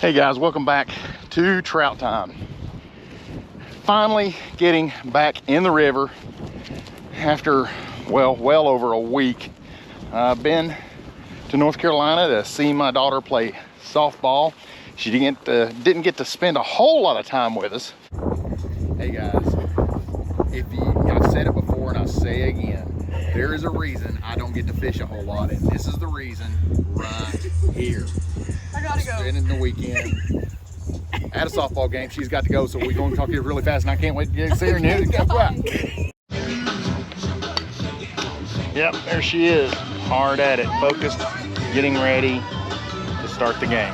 Hey guys, welcome back to trout time. Finally getting back in the river after, well over a week. I've been to North Carolina to see my daughter play softball. She didn't get to spend a whole lot of time with us. Hey guys, I've said it before and I'll say it again, there is a reason I don't get to fish a whole lot, and this is the reason right here. I gotta go. Spending the weekend at a softball game. She's got to go, so we're going to talk to you really fast, and I can't wait to get to see her and go out. Yep, there she is, hard at it, focused, getting ready to start the game.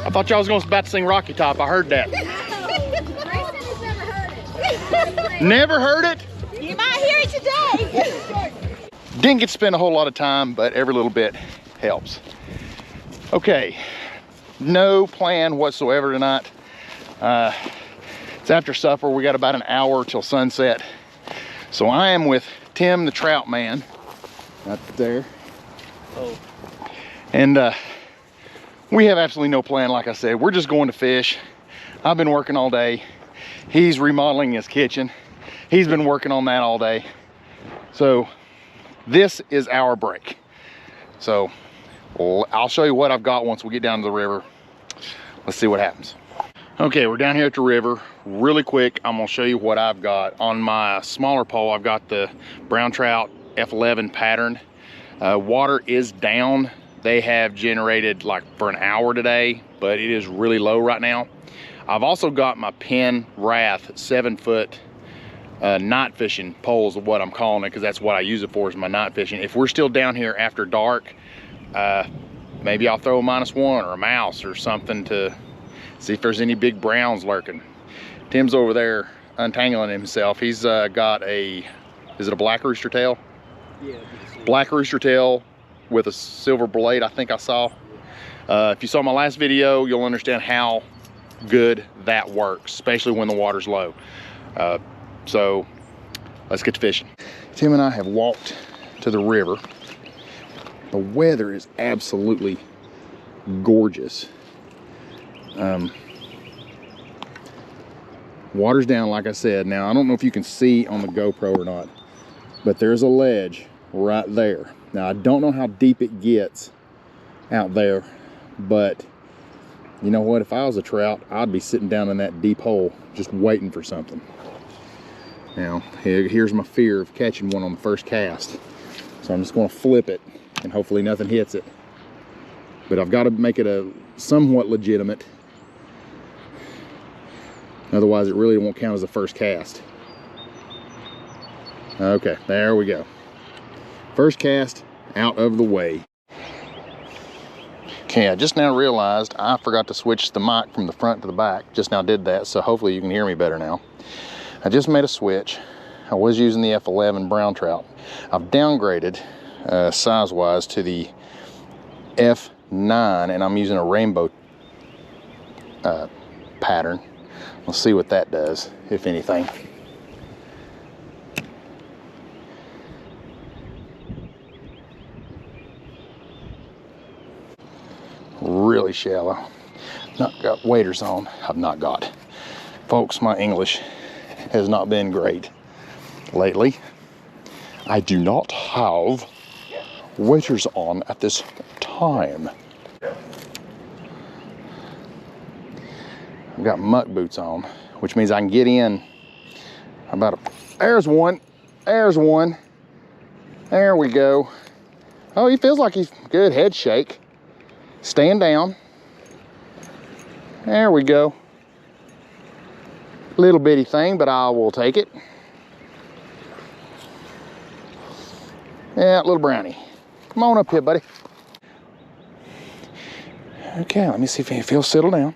I thought y'all was about to sing Rocky Top. I heard that. Never heard it? You might hear it today. Didn't get to spend a whole lot of time, but every little bit helps. Okay, no plan whatsoever tonight. It's after supper. We got about an hour till sunset. So I am with Tim, the trout man, right there. Oh. And we have absolutely no plan, like I said. We're just going to fish. I've been working all day. He's remodeling his kitchen. He's been working on that all day. So this is our break. So I'll show you what I've got once we get down to the river. Let's see what happens. Okay, we're down here at the river. Really quick, I'm gonna show you what I've got. On my smaller pole, I've got the brown trout F11 pattern. Water is down. They have generated like for an hour today, but it is really low right now. I've also got my Penn Wrath 7-foot night fishing poles, of what I'm calling it, because that's what I use it for, is my night fishing. If we're still down here after dark, maybe I'll throw a -1 or a mouse or something to see if there's any big browns lurking. Tim's over there untangling himself. He's got a, is it a black rooster tail? Yeah. Black rooster tail with a silver blade, I think I saw. If you saw my last video, you'll understand how good that works, especially when the water's low. So let's get to fishing. Tim and I have walked to the river. The weather is absolutely gorgeous. Water's down, like I said. Now, I don't know if you can see on the GoPro or not, but there's a ledge right there. Now, I don't know how deep it gets out there, but you know what? If I was a trout, I'd be sitting down in that deep hole just waiting for something. Now, here's my fear of catching one on the first cast. So I'm just going to flip it and hopefully nothing hits it. But I've got to make it a somewhat legitimate. Otherwise, it really won't count as the first cast. Okay, there we go. First cast out of the way. Okay, I just now realized I forgot to switch the mic from the front to the back. Just now did that, so hopefully you can hear me better now. I just made a switch. I was using the F11 brown trout. I've downgraded size-wise to the F9, and I'm using a rainbow pattern. We'll see what that does, if anything. Really shallow. Not got waders on. I've not got. Folks, my English has not been great lately. I do not have waders on at this time. I've got muck boots on, which means I can get in about there's one. There's one. There we go. Oh, he feels like he's good. Head shake. Stand down. There we go. Little bitty thing, but I will take it. Yeah, little brownie. Come on up here, buddy. Okay, let me see if he'll settle down.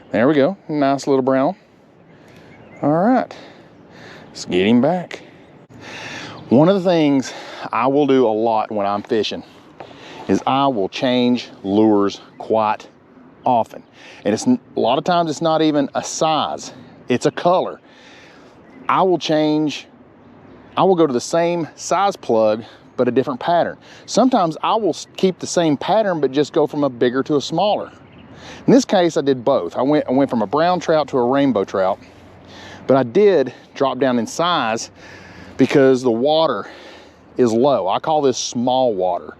There we go. Nice little brown. All right. Let's get him back. One of the things I will do a lot when I'm fishing is I will change lures quite often. And it's a lot of times it's not even a size It's a color. I will go to the same size plug, but a different pattern. Sometimes I will keep the same pattern, but just go from a bigger to a smaller. In this case, I did both. I went from a brown trout to a rainbow trout, but I did drop down in size because the water is low. I call this small water.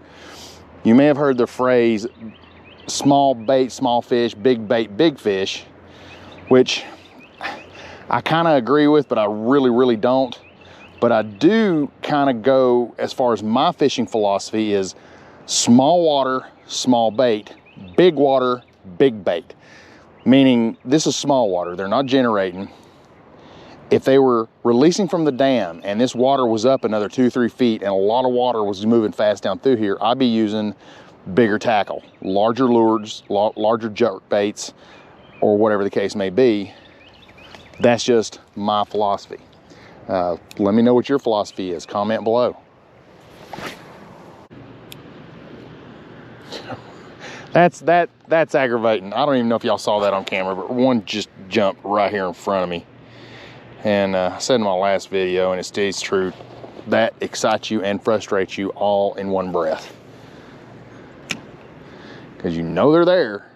You may have heard the phrase, small bait, small fish, big bait, big fish, which I kind of agree with, but I really don't. But I do kind of go, as far as my fishing philosophy is, small water, small bait, big water, big bait. Meaning this is small water, they're not generating. If they were releasing from the dam and this water was up another 2-3 feet and a lot of water was moving fast down through here, I'd be using bigger tackle, larger lures, larger jerk baits, or whatever the case may be. That's just my philosophy. Let me know what your philosophy is. Comment below. That's aggravating. I don't even know if y'all saw that on camera, but one just jumped right here in front of me. And I said in my last video, and it stays true, that excites you and frustrates you all in one breath. Because you know they're there,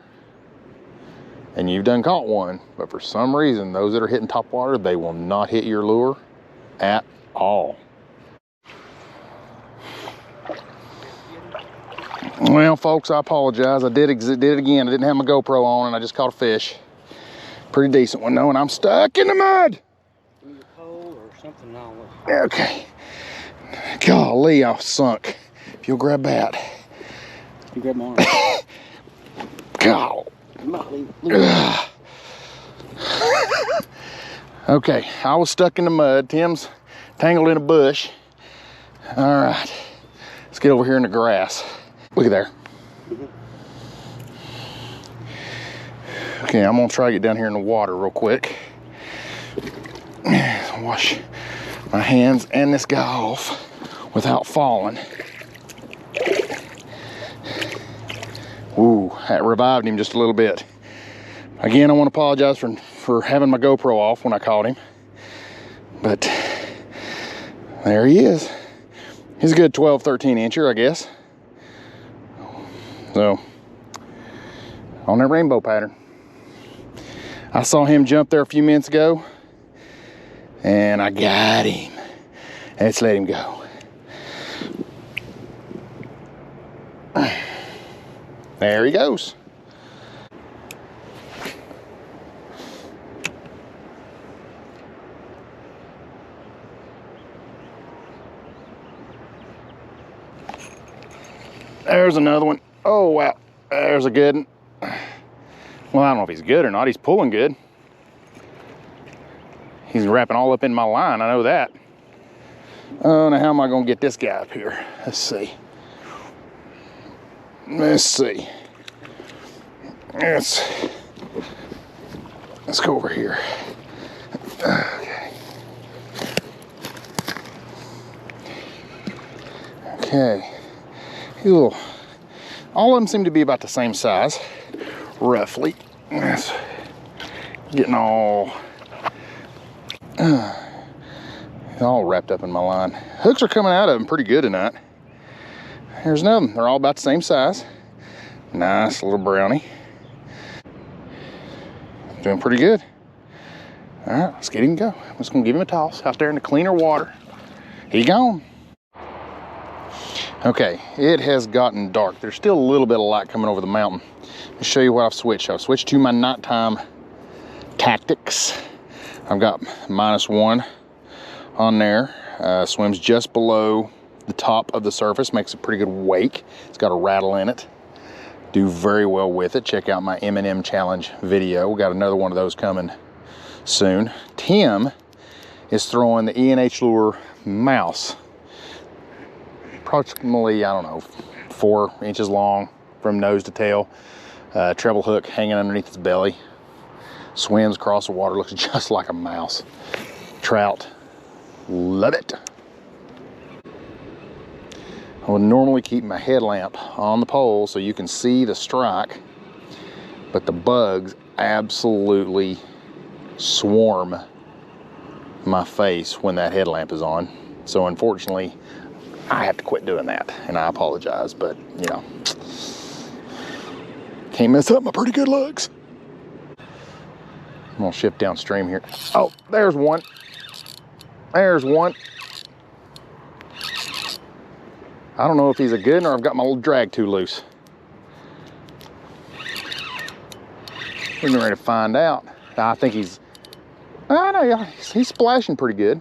and you've done caught one, but for some reason, those that are hitting top water, they will not hit your lure at all. Well, folks, I apologize. I did it again. I didn't have my GoPro on, and I just caught a fish. Pretty decent one, though, and I'm stuck in the mud. Pole or something on Okay. Golly, I sunk. If you'll grab that. You grab my arm. God. Okay, I was stuck in the mud. Tim's tangled in a bush. All right, let's get over here in the grass. Look at there. Okay, I'm gonna try to get down here in the water real quick. Wash my hands and this guy off without falling. Ooh, that revived him just a little bit. Again, I want to apologize for having my GoPro off when I caught him. But there he is. He's a good 12, 13 incher, I guess. So, on that rainbow pattern. I saw him jump there a few minutes ago, and I got him. Let's let him go. There he goes. There's another one. Oh, wow. There's a good one. Well, I don't know if he's good or not. He's pulling good. He's wrapping all up in my line. I know that. Oh, now how am I going to get this guy up here? Let's see. Let's see. Let's go over here. Okay. Okay. He's a little, all of them seem to be about the same size, roughly. It's getting all wrapped up in my line. Hooks are coming out of them pretty good tonight. Here's another one. They're all about the same size. Nice little brownie. Doing pretty good. All right, let's get him go. I'm just gonna give him a toss out there in the cleaner water. He gone. Okay, it has gotten dark. There's still a little bit of light coming over the mountain. Let me show you what I've switched. I've switched to my nighttime tactics. I've got -1 on there. Swims just below the top of the surface, makes a pretty good wake. It's got a rattle in it. Do very well with it. Check out my M&M challenge video. We got another one of those coming soon. Tim is throwing the E&H lure mouse. Approximately, I don't know, 4 inches long from nose to tail. Treble hook hanging underneath its belly. Swims across the water, looks just like a mouse. Trout, love it. I would normally keep my headlamp on the pole so you can see the strike, but the bugs absolutely swarm my face when that headlamp is on. So unfortunately, I have to quit doing that, and I apologize, but you know, can't mess up my pretty good looks. I'm gonna shift downstream here. Oh, there's one. There's one. I don't know if he's a good one or I've got my little drag too loose. We're getting ready to find out. I think he's, I know, yeah, he's splashing pretty good.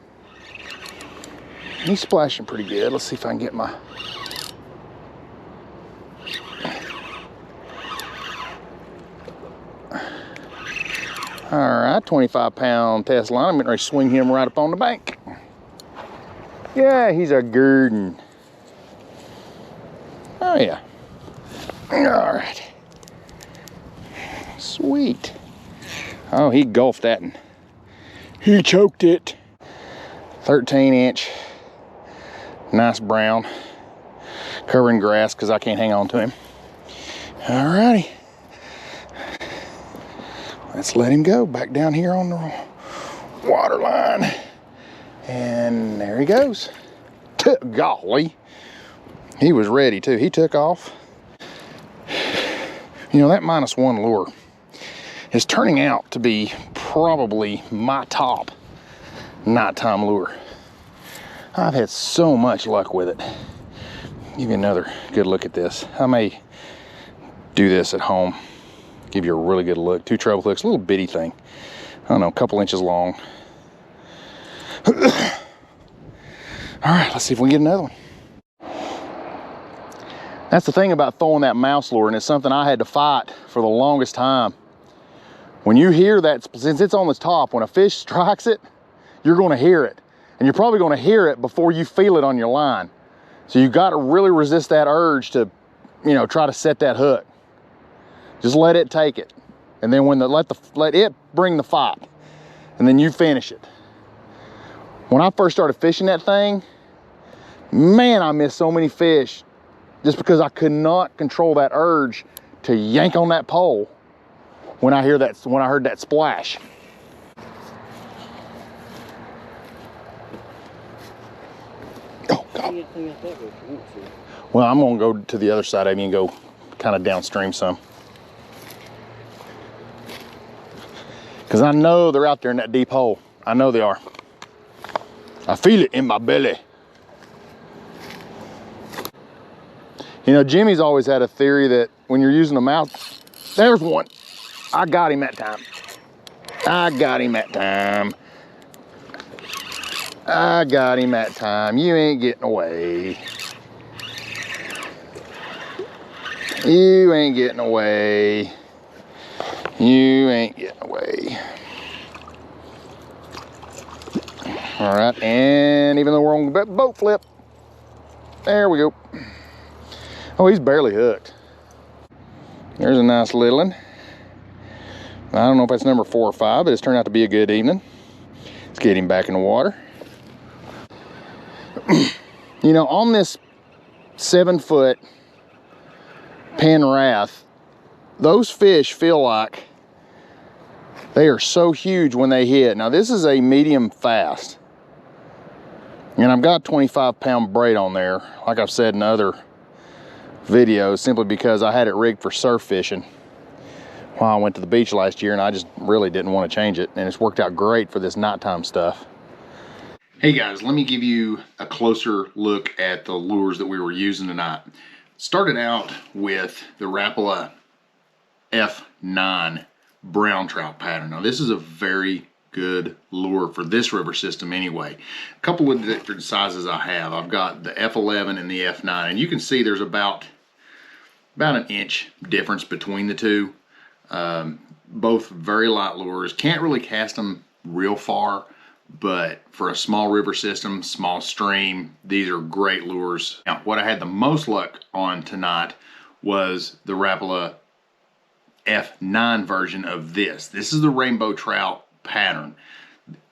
He's splashing pretty good. Let's see if I can get my, all right, 25-pound test line. I'm getting ready to swing him right up on the bank. Yeah, he's a Gurdon. Oh yeah. All right. Sweet. Oh, he gulped that and he choked it. 13-inch, nice brown, covering grass because I can't hang on to him. All righty. Let's let him go back down here on the water line. And there he goes. Golly. He was ready too. He took off. You know, that -1 lure is turning out to be probably my top nighttime lure. I've had so much luck with it. Give you another good look at this. I may do this at home. Give you a really good look. 2 treble hooks, a little bitty thing. I don't know, a couple inches long. All right, let's see if we can get another one. That's the thing about throwing that mouse lure, and it's something I had to fight for the longest time. When you hear that, since it's on the top, when a fish strikes it, you're gonna hear it. And you're probably gonna hear it before you feel it on your line. So you gotta really resist that urge to, you know, try to set that hook. Just let it take it. And then when let it bring the fight. And then you finish it. When I first started fishing that thing, man, I missed so many fish just because I could not control that urge to yank on that pole when I heard that splash. Oh God. Well, I'm gonna go to the other side of me and go kind of downstream some. Because I know they're out there in that deep hole. I know they are. I feel it in my belly. You know, Jimmy's always had a theory that when you're using a mouth, there's one. I got him that time. I got him that time. I got him that time. You ain't getting away. You ain't getting away. You ain't getting away. All right, and even though we're on the boat flip, there we go. Oh, he's barely hooked. There's a nice little one. I don't know if that's number 4 or 5, but it's turned out to be a good evening. Let's get him back in the water. You know, on this 7-foot Penn Wrath, those fish feel like they are so huge when they hit. Now this is a medium fast. And I've got 25-pound braid on there, like I've said in other videos, simply because I had it rigged for surf fishing while I went to the beach last year, and I just really didn't want to change it, and it's worked out great for this nighttime stuff. Hey guys, let me give you a closer look at the lures that we were using tonight. Started out with the Rapala F9 brown trout pattern. Now this is a very good lure for this river system anyway. A couple of different sizes I have. I've got the F11 and the F9, and you can see there's about an inch difference between the two. Both very light lures. Can't really cast them real far, but for a small river system, small stream, these are great lures. Now, what I had the most luck on tonight was the Rapala F9 version of this. This is the rainbow trout pattern,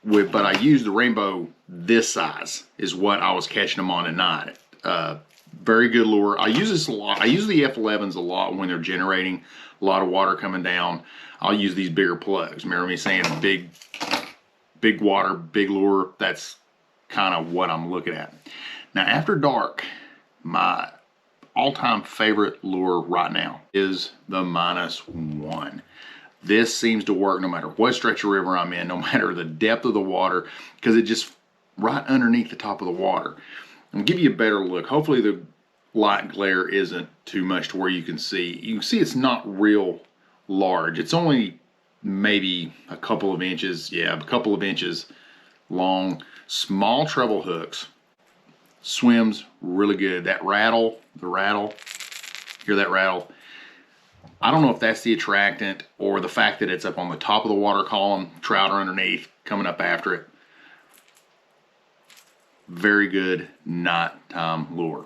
but I used the rainbow this size is what I was catching them on at night. Very good lure. I use this a lot. I use the F11s a lot when they're generating a lot of water coming down. I'll use these bigger plugs. Remember me saying big water, big lure? That's kind of what I'm looking at. Now, after dark, my all-time favorite lure right now is the -1. This seems to work no matter what stretch of river I'm in, no matter the depth of the water, because it just right underneath the top of the water. I'm gonna give you a better look. Hopefully the light glare isn't too much to where you can see. You can see it's not real large. It's only maybe a couple of inches, yeah, a couple of inches long. Small treble hooks. Swims really good. That rattle, the rattle, hear that rattle? I don't know if that's the attractant or the fact that it's up on the top of the water column, trout are underneath, coming up after it. Very good nighttime lure.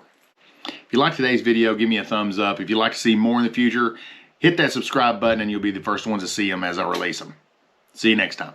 If you like today's video, give me a thumbs up. If you'd like to see more in the future, hit that subscribe button and you'll be the first ones to see them as I release them. See you next time.